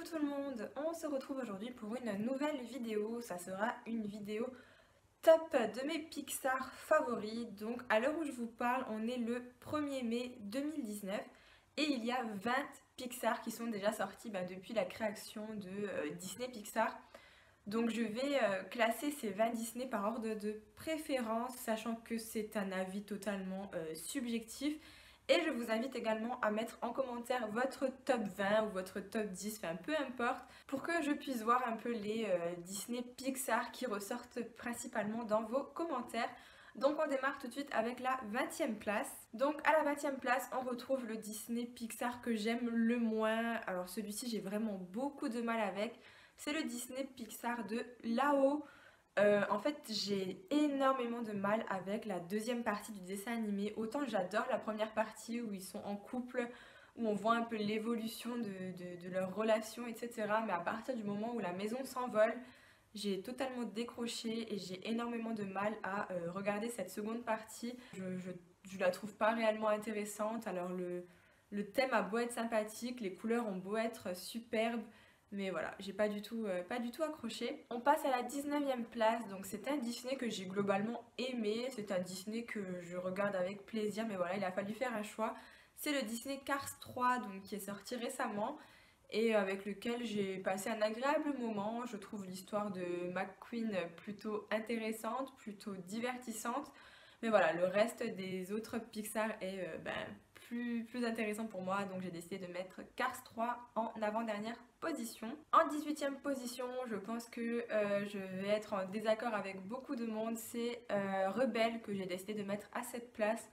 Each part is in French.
tout le monde, on se retrouve aujourd'hui pour une nouvelle vidéo. Ça sera une vidéo top de mes Pixar favoris. Donc à l'heure où je vous parle, on est le 1er mai 2019 et il y a 20 Pixar qui sont déjà sortis depuis la création de Disney Pixar. Donc je vais classer ces 20 Disney par ordre de préférence, sachant que c'est un avis totalement subjectif. Et je vous invite également à mettre en commentaire votre top 20 ou votre top 10, enfin peu importe, pour que je puisse voir un peu les Disney Pixar qui ressortent principalement dans vos commentaires. Donc on démarre tout de suite avec la 20e place. Donc à la 20e place, on retrouve le Disney Pixar que j'aime le moins. Alors celui-ci, j'ai vraiment beaucoup de mal avec. C'est le Disney Pixar de Là-haut. En fait, j'ai énormément de mal avec la deuxième partie du dessin animé. Autant j'adore la première partie où ils sont en couple, où on voit un peu l'évolution de leur relation, etc. Mais à partir du moment où la maison s'envole, j'ai totalement décroché et j'ai énormément de mal à regarder cette seconde partie. Je la trouve pas réellement intéressante. Alors le thème a beau être sympathique, les couleurs ont beau être superbes, mais voilà, j'ai pas du tout accroché. On passe à la 19e place, donc c'est un Disney que j'ai globalement aimé, c'est un Disney que je regarde avec plaisir, mais voilà, il a fallu faire un choix. C'est le Disney Cars 3, donc qui est sorti récemment et avec lequel j'ai passé un agréable moment. Je trouve l'histoire de McQueen plutôt intéressante, plutôt divertissante. Mais voilà, le reste des autres Pixar est plus intéressant pour moi, donc j'ai décidé de mettre Cars 3 en avant-dernière position. En 18e position, je pense que je vais être en désaccord avec beaucoup de monde, c'est Rebelle que j'ai décidé de mettre à cette place.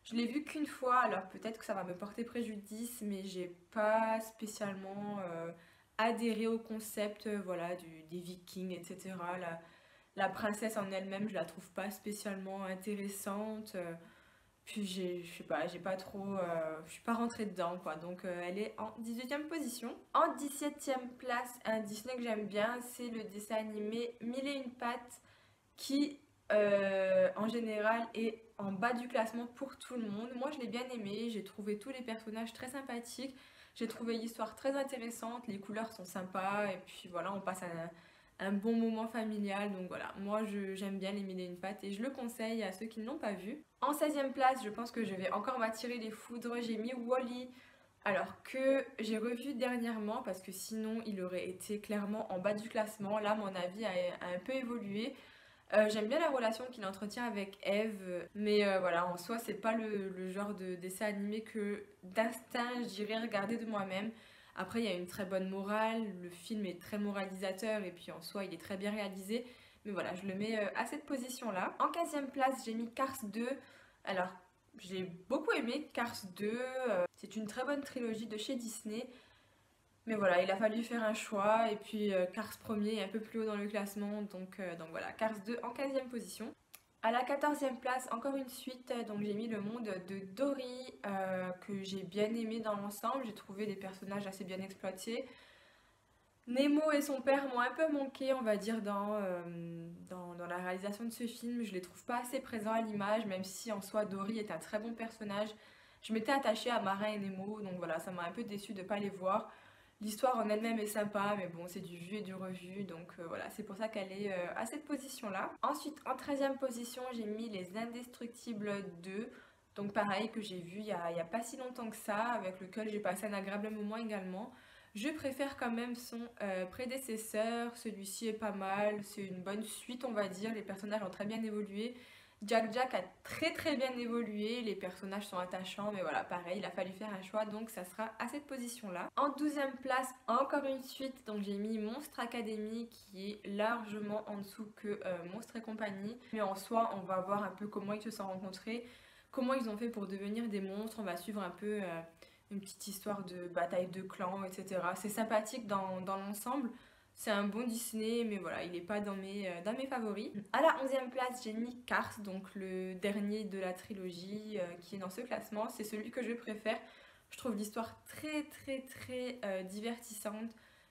Je l'ai vu qu'une fois, alors peut-être que ça va me porter préjudice, mais j'ai pas spécialement adhéré au concept voilà, des Vikings, etc. La princesse en elle-même, je la trouve pas spécialement intéressante. Puis je sais pas, j'ai pas trop, je suis pas rentrée dedans quoi. Donc elle est en 18e position. En 17e place, un Disney que j'aime bien, c'est le dessin animé Mille et une pattes qui en général est en bas du classement pour tout le monde. Moi je l'ai bien aimé, j'ai trouvé tous les personnages très sympathiques, j'ai trouvé l'histoire très intéressante, les couleurs sont sympas et puis voilà, on passe un bon moment familial. Donc voilà, moi j'aime bien les Mille et une pattes et je le conseille à ceux qui ne l'ont pas vu. En 16e place, je pense que je vais encore m'attirer les foudres, j'ai mis Wall-E. Alors que j'ai revu dernièrement parce que sinon il aurait été clairement en bas du classement. Là mon avis a un peu évolué. J'aime bien la relation qu'il entretient avec Eve, mais voilà, en soi, c'est pas le genre de dessin animé que d'instinct j'irais regarder de moi-même. Après, il y a une très bonne morale, le film est très moralisateur et puis en soi, il est très bien réalisé. Mais voilà, je le mets à cette position-là. En 15e place, j'ai mis Cars 2. Alors, j'ai beaucoup aimé Cars 2. C'est une très bonne trilogie de chez Disney. Mais voilà, il a fallu faire un choix et puis Cars 1er est un peu plus haut dans le classement, donc voilà, Cars 2 en 15e position. À la 14e place, encore une suite, donc j'ai mis le monde de Dory, que j'ai bien aimé dans l'ensemble, j'ai trouvé des personnages assez bien exploités. Nemo et son père m'ont un peu manqué, on va dire, dans la réalisation de ce film. Je les trouve pas assez présents à l'image, même si en soi Dory est un très bon personnage. Je m'étais attachée à Marin et Nemo, donc voilà, ça m'a un peu déçue de ne pas les voir. L'histoire en elle-même est sympa, mais bon, c'est du vu et du revu, donc voilà, c'est pour ça qu'elle est à cette position-là. Ensuite, en 13e position, j'ai mis Les Indestructibles 2. Donc pareil, que j'ai vu il y a pas si longtemps que ça, avec lequel j'ai passé un agréable moment également. Je préfère quand même son prédécesseur, celui-ci est pas mal, c'est une bonne suite on va dire, les personnages ont très bien évolué. Jack a très bien évolué, les personnages sont attachants, mais voilà, pareil, il a fallu faire un choix, donc ça sera à cette position-là. En 12e place, encore une suite, donc j'ai mis Monstre Academy, qui est largement en dessous que Monstre et compagnie. Mais en soi, on va voir un peu comment ils se sont rencontrés, comment ils ont fait pour devenir des monstres, on va suivre un peu une petite histoire de bataille de clans, etc. C'est sympathique dans l'ensemble. C'est un bon Disney, mais voilà, il n'est pas dans mes favoris. À la 11e place, j'ai mis Cars, donc le dernier de la trilogie qui est dans ce classement. C'est celui que je préfère. Je trouve l'histoire très divertissante.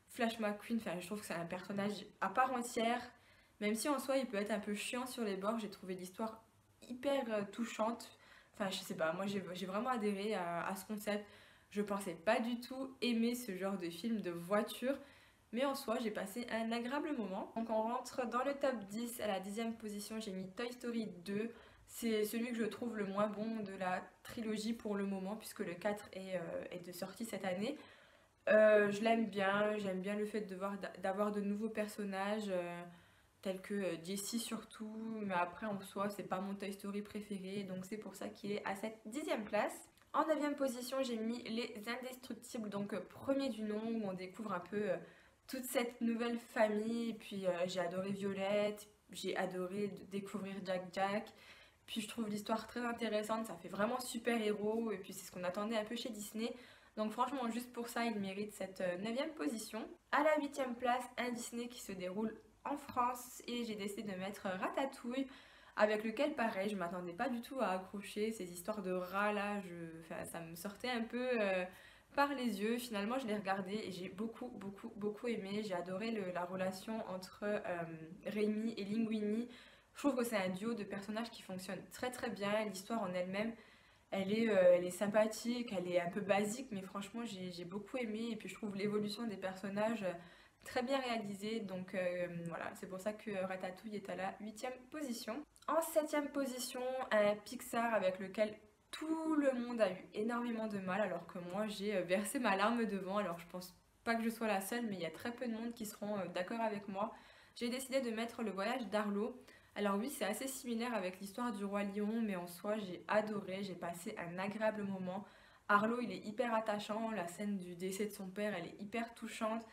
Flash McQueen, enfin, je trouve que c'est un personnage à part entière. Même si en soi, il peut être un peu chiant sur les bords, j'ai trouvé l'histoire hyper touchante. Enfin, je sais pas, moi j'ai vraiment adhéré à ce concept. Je pensais pas du tout aimer ce genre de film de voiture, mais en soi, j'ai passé un agréable moment. Donc on rentre dans le top 10. À la 10e position, j'ai mis Toy Story 2. C'est celui que je trouve le moins bon de la trilogie pour le moment, puisque le 4 est de sortie cette année. Je l'aime bien, j'aime bien le fait d'avoir de nouveaux personnages, tels que Jessie surtout, mais après en soi, c'est pas mon Toy Story préféré, donc c'est pour ça qu'il est à cette 10e place. En 9e position, j'ai mis Les Indestructibles, donc premier du nom, où on découvre un peu toute cette nouvelle famille. Et puis j'ai adoré Violette, j'ai adoré découvrir Jack Jack. Puis je trouve l'histoire très intéressante, ça fait vraiment super-héros, et puis c'est ce qu'on attendait un peu chez Disney. Donc franchement, juste pour ça, il mérite cette 9e position. À la 8e place, un Disney qui se déroule en France, et j'ai décidé de mettre Ratatouille, avec lequel pareil, je m'attendais pas du tout à accrocher. Ces histoires de rats là, enfin, ça me sortait un peu par les yeux. Finalement, je l'ai regardé et j'ai beaucoup aimé. J'ai adoré la relation entre Rémi et Linguini. Je trouve que c'est un duo de personnages qui fonctionne très bien. L'histoire en elle-même, elle est sympathique, elle est un peu basique, mais franchement, j'ai beaucoup aimé. Et puis, je trouve l'évolution des personnages très bien réalisée. Donc, voilà, c'est pour ça que Ratatouille est à la 8e position. En 7e position, un Pixar avec lequel tout le monde a eu énormément de mal, alors que moi, j'ai versé ma larme devant. Alors, je pense pas que je sois la seule, mais il y a très peu de monde qui seront d'accord avec moi. J'ai décidé de mettre Le Voyage d'Arlo. Alors oui, c'est assez similaire avec l'histoire du roi lion, mais en soi, j'ai adoré, j'ai passé un agréable moment. Arlo, il est hyper attachant, la scène du décès de son père, elle est hyper touchante.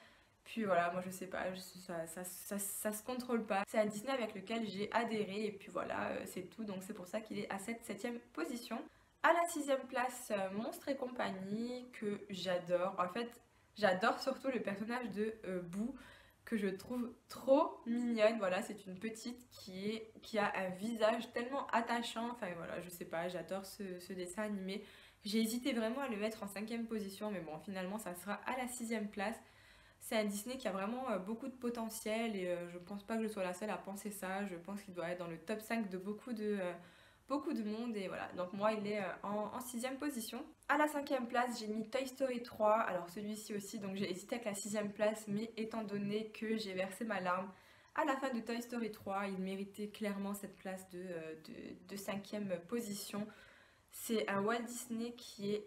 Puis voilà, moi je sais pas, ça se contrôle pas. C'est un Disney avec lequel j'ai adhéré, et puis voilà, c'est tout. Donc c'est pour ça qu'il est à cette 7e position. À la 6e place, Monstres et compagnie, que j'adore. En fait, j'adore surtout le personnage de Boo, que je trouve trop mignonne. Voilà, c'est une petite qui a un visage tellement attachant. Enfin voilà, je sais pas, j'adore ce dessin animé. J'ai hésité vraiment à le mettre en 5e position, mais bon, finalement, ça sera à la 6e place. C'est un Disney qui a vraiment beaucoup de potentiel, et je pense pas que je sois la seule à penser ça. Je pense qu'il doit être dans le top 5 de beaucoup de monde, et voilà. Donc moi, il est en 6e position. À la 5e place, j'ai mis Toy Story 3. Alors celui-ci aussi, donc j'ai hésité avec la 6e place, mais étant donné que j'ai versé ma larme à la fin de Toy Story 3, il méritait clairement cette place de 5e position. C'est un Walt Disney qui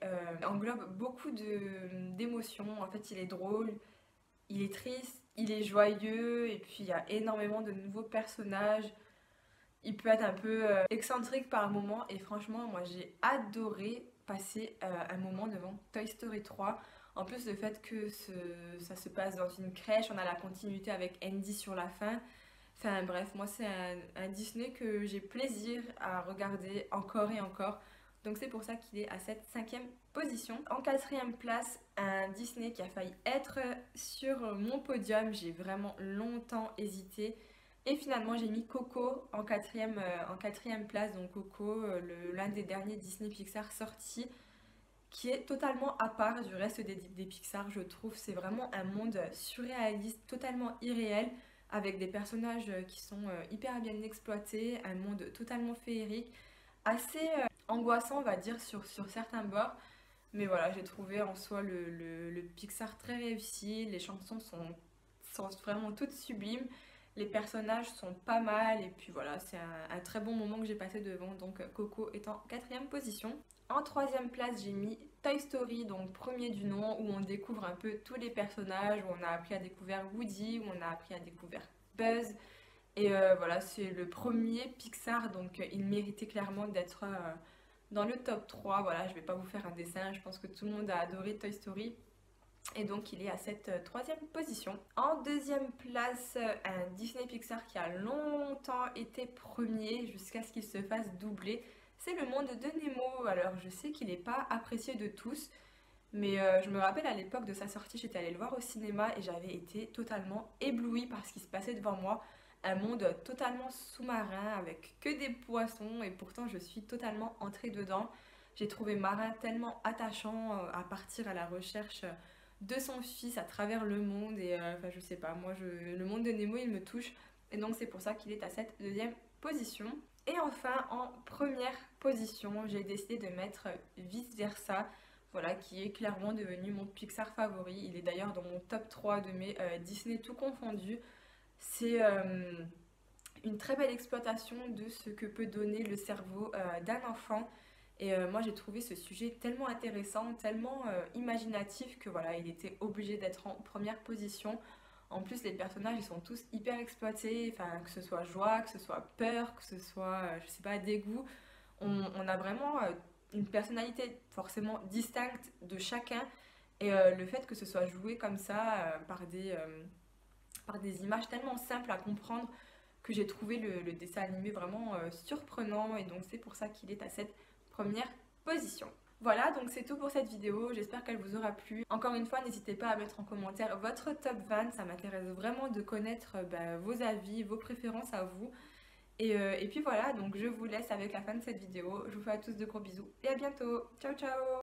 englobe beaucoup d'émotions. En fait, il est drôle, il est triste, il est joyeux, et puis il y a énormément de nouveaux personnages. Il peut être un peu excentrique par moments, et franchement, moi j'ai adoré passer un moment devant Toy Story 3. En plus, le fait que ça se passe dans une crèche, on a la continuité avec Andy sur la fin. Enfin bref, moi c'est un Disney que j'ai plaisir à regarder encore et encore. Donc c'est pour ça qu'il est à cette 5e position. En 4e place, un Disney qui a failli être sur mon podium. J'ai vraiment longtemps hésité. Et finalement, j'ai mis Coco en 4e place. Donc Coco, l'un des derniers Disney Pixar sortis, qui est totalement à part du reste des Pixar, je trouve. C'est vraiment un monde surréaliste, totalement irréel, avec des personnages qui sont hyper bien exploités, un monde totalement féerique, assez angoissant, on va dire, sur certains bords. Mais voilà, j'ai trouvé en soi le Pixar très réussi. Les chansons sont vraiment toutes sublimes. Les personnages sont pas mal. Et puis voilà, c'est un très bon moment que j'ai passé devant. Donc Coco est en 4e position. En 3e place, j'ai mis Toy Story, donc premier du nom, où on découvre un peu tous les personnages, où on a appris à découvrir Woody, où on a appris à découvrir Buzz. Et voilà, c'est le premier Pixar, donc il méritait clairement d'être dans le top 3. Voilà, je vais pas vous faire un dessin, je pense que tout le monde a adoré Toy Story. Et donc il est à cette 3e position. En 2e place, un Disney Pixar qui a longtemps été premier jusqu'à ce qu'il se fasse doubler. C'est Le Monde de Nemo. Alors je sais qu'il n'est pas apprécié de tous, mais je me rappelle à l'époque de sa sortie, j'étais allée le voir au cinéma et j'avais été totalement éblouie par ce qui se passait devant moi. Un monde totalement sous-marin avec que des poissons, et pourtant je suis totalement entrée dedans. J'ai trouvé Marin tellement attachant à partir à la recherche de son fils à travers le monde, et enfin je sais pas, moi le monde de Nemo il me touche, et donc c'est pour ça qu'il est à cette 2e position. Et enfin en première position, j'ai décidé de mettre Vice Versa. voilà, qui est clairement devenu mon Pixar favori. Il est d'ailleurs dans mon top 3 de mes Disney tout confondu. C'est une très belle exploitation de ce que peut donner le cerveau d'un enfant. Et moi j'ai trouvé ce sujet tellement intéressant, tellement imaginatif que voilà, il était obligé d'être en première position. En plus les personnages ils sont tous hyper exploités, enfin que ce soit joie, que ce soit peur, que ce soit je sais pas dégoût. On a vraiment une personnalité forcément distincte de chacun et le fait que ce soit joué comme ça par des images tellement simples à comprendre que j'ai trouvé le dessin animé vraiment surprenant et donc c'est pour ça qu'il est à cette première position. Voilà, donc c'est tout pour cette vidéo, j'espère qu'elle vous aura plu. Encore une fois, n'hésitez pas à mettre en commentaire votre top 20, ça m'intéresse vraiment de connaître vos avis, vos préférences à vous. Et puis voilà, donc je vous laisse avec la fin de cette vidéo. Je vous fais à tous de gros bisous et à bientôt. Ciao ciao.